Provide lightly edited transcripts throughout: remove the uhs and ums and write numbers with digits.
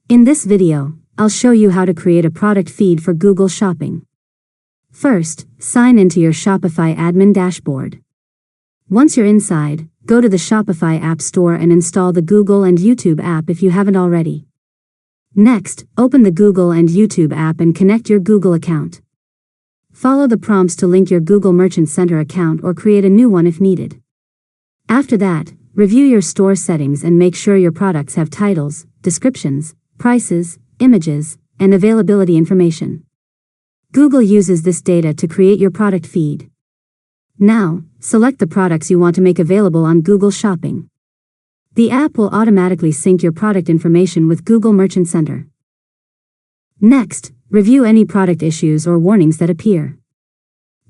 In this video, I'll show you how to create a product feed for Google Shopping. First, sign into your Shopify admin dashboard. Once you're inside, go to the Shopify App Store and install the Google and YouTube app if you haven't already. Next, open the Google and YouTube app and connect your Google account. Follow the prompts to link your Google Merchant Center account or create a new one if needed. After that, review your store settings and make sure your products have titles, descriptions, prices, images, and availability information. Google uses this data to create your product feed. Now, select the products you want to make available on Google Shopping. The app will automatically sync your product information with Google Merchant Center. Next, review any product issues or warnings that appear.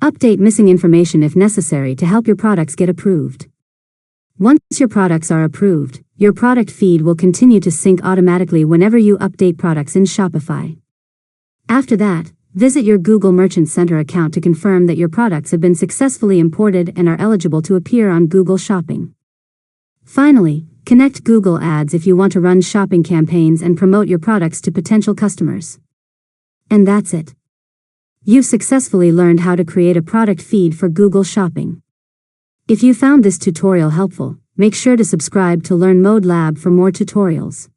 Update missing information if necessary to help your products get approved. Once your products are approved, your product feed will continue to sync automatically whenever you update products in Shopify. After that, visit your Google Merchant Center account to confirm that your products have been successfully imported and are eligible to appear on Google Shopping. Finally, connect Google Ads if you want to run shopping campaigns and promote your products to potential customers. And that's it. You've successfully learned how to create a product feed for Google Shopping. If you found this tutorial helpful, make sure to subscribe to LearnModelab for more tutorials.